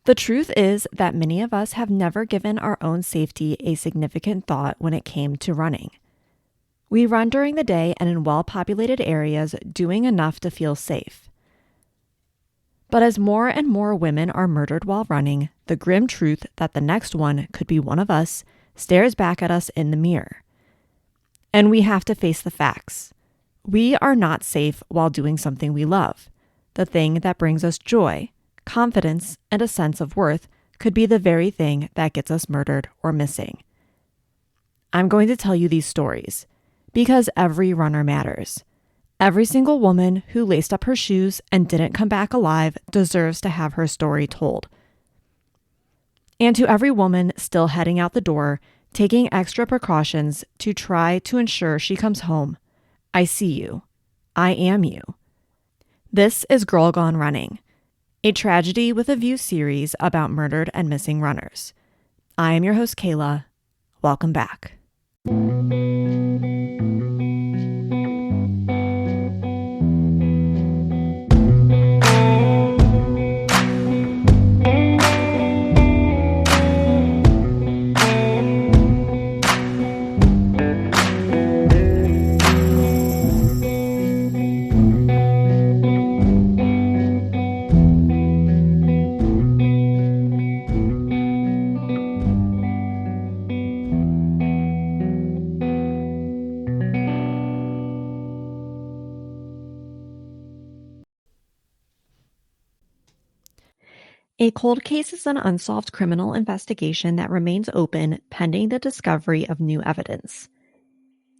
The truth is that many of us have never given our own safety a significant thought when it came to running. We run during the day and in well-populated areas, doing enough to feel safe. But as more and more women are murdered while running, the grim truth that the next one could be one of us stares back at us in the mirror. And we have to face the facts. We are not safe while doing something we love. The thing that brings us joy, confidence, and a sense of worth could be the very thing that gets us murdered or missing. I'm going to tell you these stories because every runner matters. Every single woman who laced up her shoes and didn't come back alive deserves to have her story told. And to every woman still heading out the door, taking extra precautions to try to ensure she comes home, I see you. I am you. This is Girl Gone Running, a Tragedy with a View series about murdered and missing runners. I am your host, Kayla. Welcome back. A cold case is an unsolved criminal investigation that remains open pending the discovery of new evidence.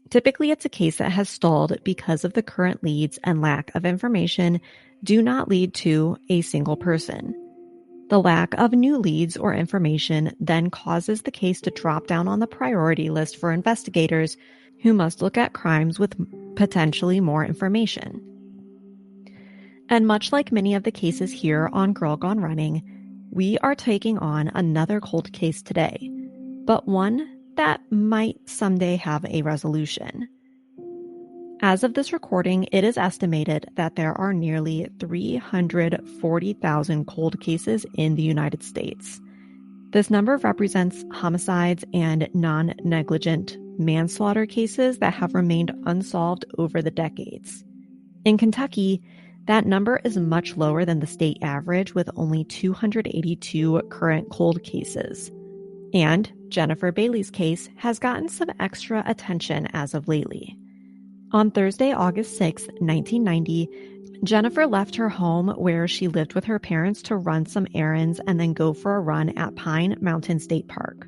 Typically, it's a case that has stalled because of the current leads and lack of information do not lead to a single person. The lack of new leads or information then causes the case to drop down on the priority list for investigators who must look at crimes with potentially more information. And much like many of the cases here on Girl Gone Running, we are taking on another cold case today, but one that might someday have a resolution. As of this recording, it is estimated that there are nearly 340,000 cold cases in the United States. This number represents homicides and non-negligent manslaughter cases that have remained unsolved over the decades. In Kentucky, that number is much lower than the state average, with only 282 current cold cases. And Jennifer Bailey's case has gotten some extra attention as of lately. On Thursday, August 6, 1990, Jennifer left her home where she lived with her parents to run some errands and then go for a run at Pine Mountain State Park.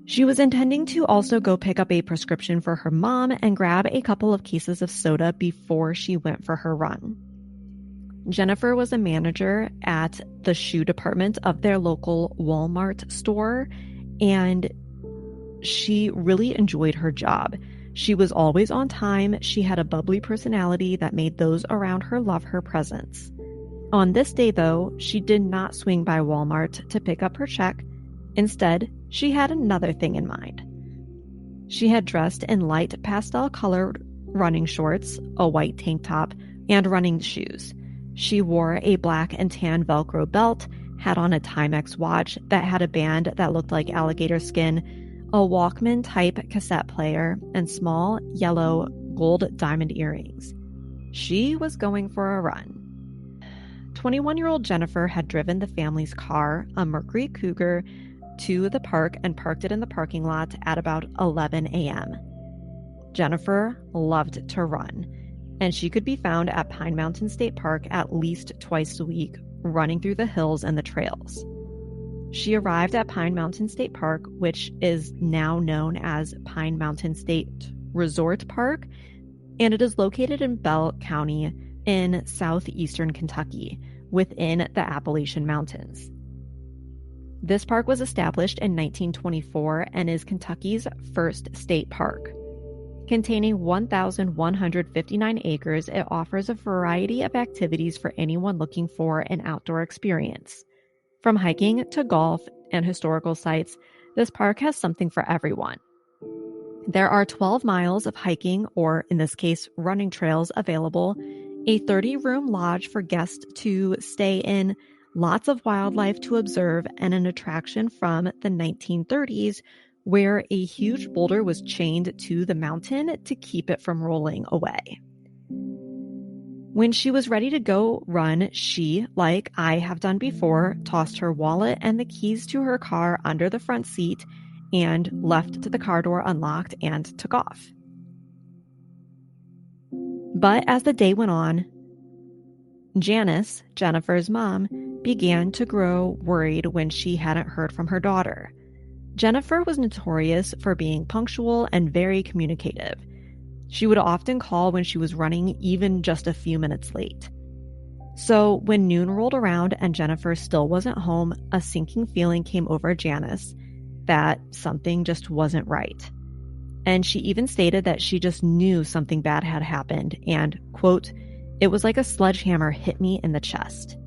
She was intending to also go pick up a prescription for her mom and grab a couple of cases of soda before she went for her run. Jennifer was a manager at the shoe department of their local Walmart store, and she really enjoyed her job. She was always on time. She had a bubbly personality that made those around her love her presence. On this day, though, she did not swing by Walmart to pick up her check. Instead, she had another thing in mind. She had dressed in light pastel-colored running shorts, a white tank top, and running shoes. She wore a black and tan Velcro belt, had on a Timex watch that had a band that looked like alligator skin, a Walkman-type cassette player, and small, yellow, gold diamond earrings. She was going for a run. 21-year-old Jennifer had driven the family's car, a Mercury Cougar, to the park and parked it in the parking lot at about 11 a.m. Jennifer loved to run, and she could be found at Pine Mountain State Park at least twice a week, running through the hills and the trails. She arrived at Pine Mountain State Park, which is now known as Pine Mountain State Resort Park, and it is located in Bell County in southeastern Kentucky, within the Appalachian Mountains. This park was established in 1924 and is Kentucky's first state park. Containing 1,159 acres, it offers a variety of activities for anyone looking for an outdoor experience. From hiking to golf and historical sites, this park has something for everyone. There are 12 miles of hiking, or in this case, running trails available, a 30-room lodge for guests to stay in, lots of wildlife to observe, and an attraction from the 1930s where a huge boulder was chained to the mountain to keep it from rolling away. When she was ready to go run, she, like I have done before, tossed her wallet and the keys to her car under the front seat and left the car door unlocked and took off. But as the day went on, Janice, Jennifer's mom, began to grow worried when she hadn't heard from her daughter. Jennifer was notorious for being punctual and very communicative. She would often call when she was running, even just a few minutes late. So when noon rolled around and Jennifer still wasn't home, a sinking feeling came over Janice that something just wasn't right. And she even stated that she just knew something bad had happened and, quote, "It was like a sledgehammer hit me in the chest."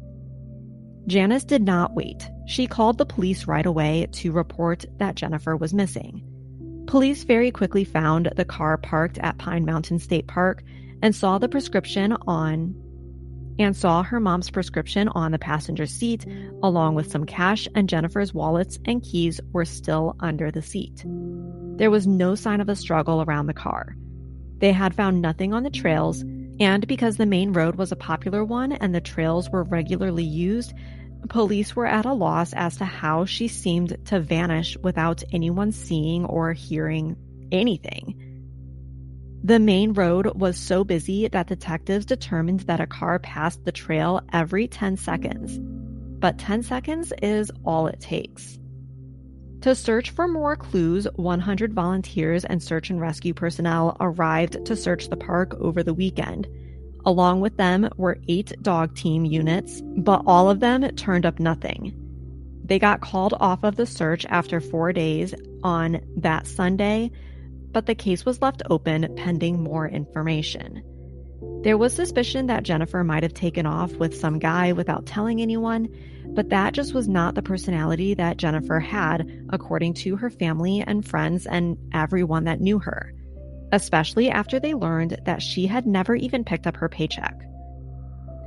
Janice did not wait. She called the police right away to report that Jennifer was missing. Police very quickly found the car parked at Pine Mountain State Park and saw her mom's prescription on the passenger seat, along with some cash, and Jennifer's wallets and keys were still under the seat. There was no sign of a struggle around the car. They had found nothing on the trails, and because the main road was a popular one and the trails were regularly used, police were at a loss as to how she seemed to vanish without anyone seeing or hearing anything. The main road was so busy that detectives determined that a car passed the trail every 10 seconds. But 10 seconds is all it takes. To search for more clues, 100 volunteers and search and rescue personnel arrived to search the park over the weekend. Along with them were 8 dog team units, but all of them turned up nothing. They got called off of the search after 4 days on that Sunday, but the case was left open pending more information. There was suspicion that Jennifer might have taken off with some guy without telling anyone, but that just was not the personality that Jennifer had, according to her family and friends and everyone that knew her, especially after they learned that she had never even picked up her paycheck.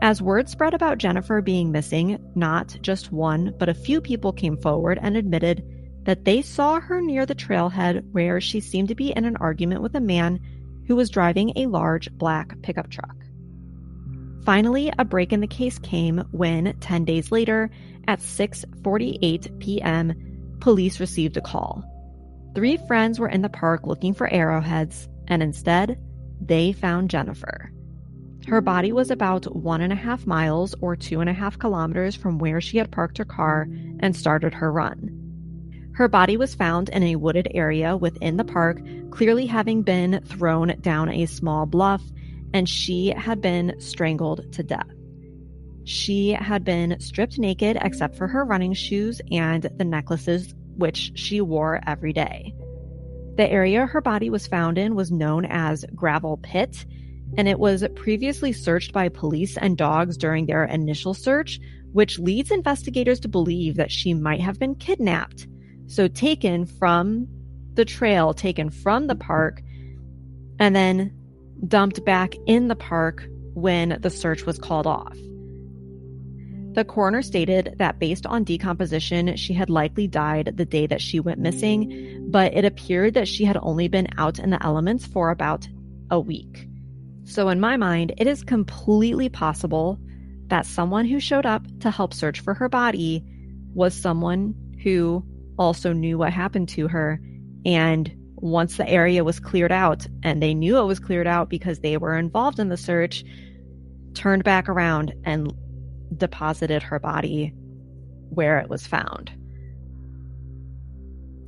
As word spread about Jennifer being missing, not just one, but a few people came forward and admitted that they saw her near the trailhead where she seemed to be in an argument with a man who was driving a large black pickup truck. Finally, a break in the case came when, 10 days later, at 6:48 p.m., police received a call. 3 friends were in the park looking for arrowheads, and instead, they found Jennifer. Her body was about 1.5 miles or 2.5 kilometers from where she had parked her car and started her run. Her body was found in a wooded area within the park, clearly having been thrown down a small bluff, and she had been strangled to death. She had been stripped naked except for her running shoes and the necklaces which she wore every day. The area her body was found in was known as Gravel Pit, and it was previously searched by police and dogs during their initial search, which leads investigators to believe that she might have been kidnapped. So taken from the trail, taken from the park, and then dumped back in the park when the search was called off. The coroner stated that based on decomposition, she had likely died the day that she went missing, but it appeared that she had only been out in the elements for about a week. So in my mind, it is completely possible that someone who showed up to help search for her body was someone who also knew what happened to her, and once the area was cleared out, and they knew it was cleared out because they were involved in the search, turned back around and deposited her body where it was found.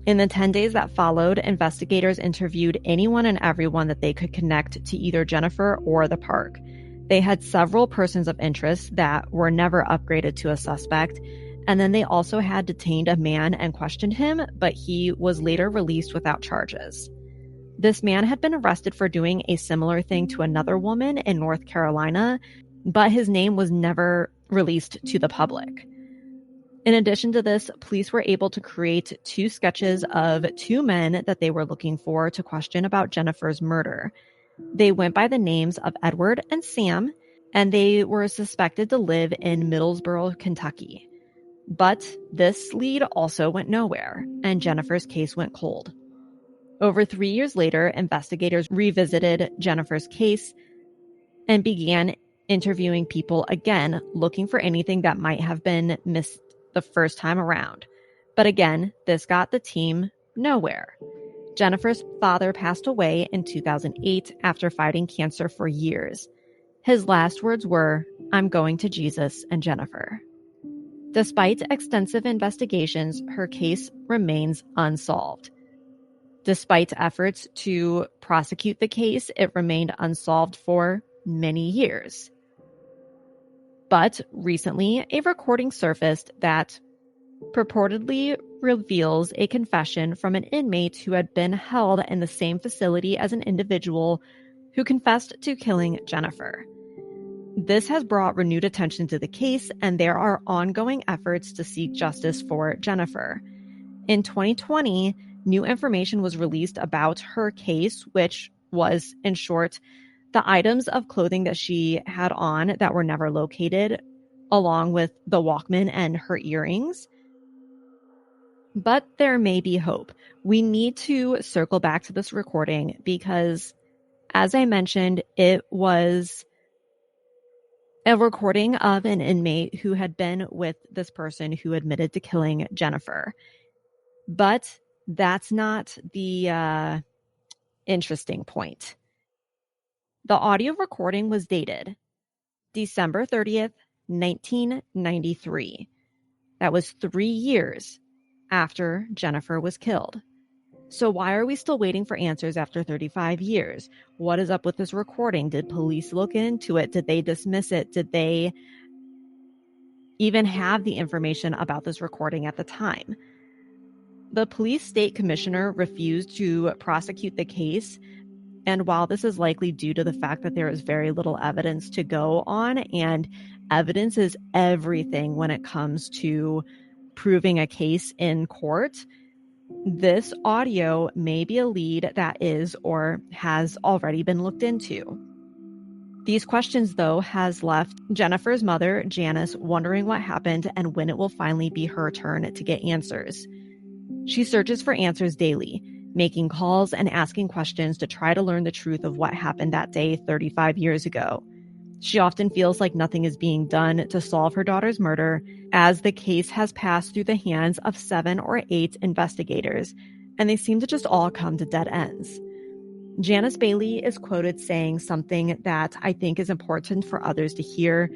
In the 10 days that followed, investigators interviewed anyone and everyone that they could connect to either Jennifer or the park. They had several persons of interest that were never upgraded to a suspect, and then they also had detained a man and questioned him, but he was later released without charges. This man had been arrested for doing a similar thing to another woman in North Carolina, but his name was never released to the public. In addition to this, police were able to create 2 sketches of 2 men that they were looking for to question about Jennifer's murder. They went by the names of Edward and Sam, and they were suspected to live in Middlesboro, Kentucky. But this lead also went nowhere, and Jennifer's case went cold. Over 3 years later, investigators revisited Jennifer's case and began interviewing people again, looking for anything that might have been missed the first time around. But again, this got the team nowhere. Jennifer's father passed away in 2008 after fighting cancer for years. His last words were, "I'm going to Jesus and Jennifer." Despite extensive investigations, her case remains unsolved. Despite efforts to prosecute the case, it remained unsolved for many years. But recently, a recording surfaced that purportedly reveals a confession from an inmate who had been held in the same facility as an individual who confessed to killing Jennifer. This has brought renewed attention to the case, and there are ongoing efforts to seek justice for Jennifer. In 2020, new information was released about her case, which was, in short, the items of clothing that she had on that were never located, along with the Walkman and her earrings. But there may be hope. We need to circle back to this recording because, as I mentioned, it was a recording of an inmate who had been with this person who admitted to killing Jennifer. But that's not the interesting point. The audio recording was dated December 30th, 1993. That was 3 years after Jennifer was killed. So why are we still waiting for answers after 35 years? What is up with this recording? Did police look into it? Did they dismiss it? Did they even have the information about this recording at the time? The police state commissioner refused to prosecute the case. And while this is likely due to the fact that there is very little evidence to go on, and evidence is everything when it comes to proving a case in court, this audio may be a lead that is or has already been looked into. These questions, though, has left Jennifer's mother, Janice, wondering what happened and when it will finally be her turn to get answers. She searches for answers daily, making calls and asking questions to try to learn the truth of what happened that day 35 years ago. She often feels like nothing is being done to solve her daughter's murder, as the case has passed through the hands of 7 or 8 investigators, and they seem to just all come to dead ends. Janice Bailey is quoted saying something that I think is important for others to hear.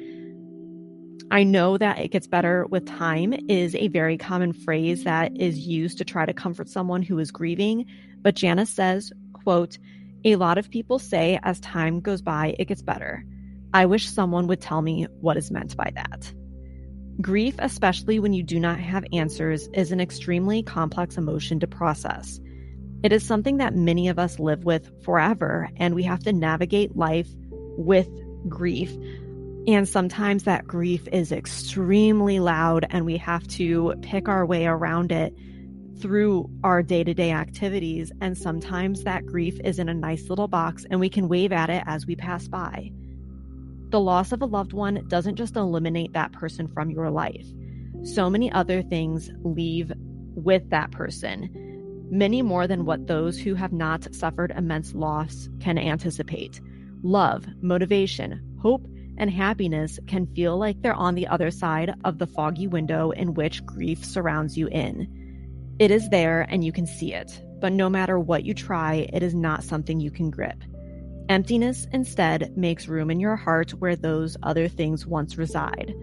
"I know that it gets better with time" is a very common phrase that is used to try to comfort someone who is grieving, but Janice says, quote, "A lot of people say as time goes by, it gets better. I wish someone would tell me what is meant by that." Grief, especially when you do not have answers, is an extremely complex emotion to process. It is something that many of us live with forever, and we have to navigate life with grief. And sometimes that grief is extremely loud, and we have to pick our way around it through our day-to-day activities. And sometimes that grief is in a nice little box, and we can wave at it as we pass by. The loss of a loved one doesn't just eliminate that person from your life. So many other things leave with that person, many more than what those who have not suffered immense loss can anticipate. Love, motivation, hope, and happiness can feel like they're on the other side of the foggy window in which grief surrounds you in. It is there and you can see it, but no matter what you try, it is not something you can grip. Emptiness instead makes room in your heart where those other things once reside.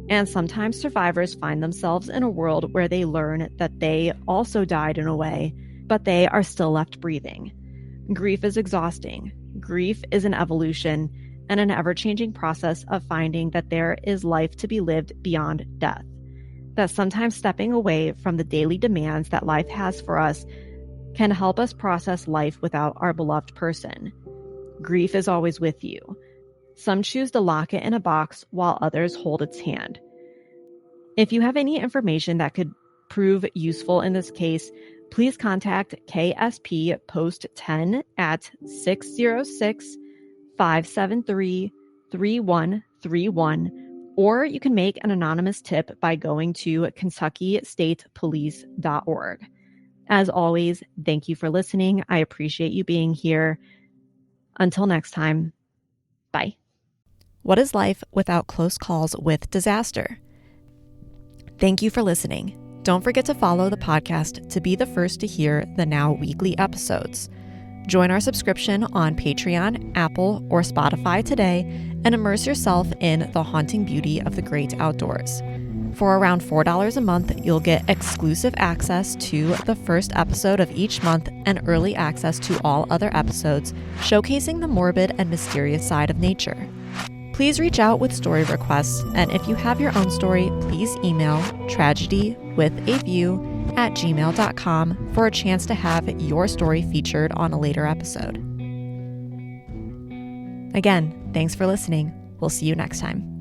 And sometimes survivors find themselves in a world where they learn that they also died in a way, but they are still left breathing. Grief is exhausting. Grief is an evolution and an ever-changing process of finding that there is life to be lived beyond death. That sometimes stepping away from the daily demands that life has for us can help us process life without our beloved person. Grief is always with you. Some choose to lock it in a box while others hold its hand. If you have any information that could prove useful in this case, please contact KSP Post 10 at 606-573-3444 888-888-3131, or you can make an anonymous tip by going to KentuckyStatePolice.org. As always, thank you for listening. I appreciate you being here. Until next time, bye. What is life without close calls with disaster? Thank you for listening. Don't forget to follow the podcast to be the first to hear the now weekly episodes. Join our subscription on Patreon, Apple, or Spotify today and immerse yourself in the haunting beauty of the great outdoors. For around $4 a month, you'll get exclusive access to the first episode of each month and early access to all other episodes, showcasing the morbid and mysterious side of nature. Please reach out with story requests, and if you have your own story, please email tragedywithaview@gmail.com for a chance to have your story featured on a later episode. Again, thanks for listening. We'll see you next time.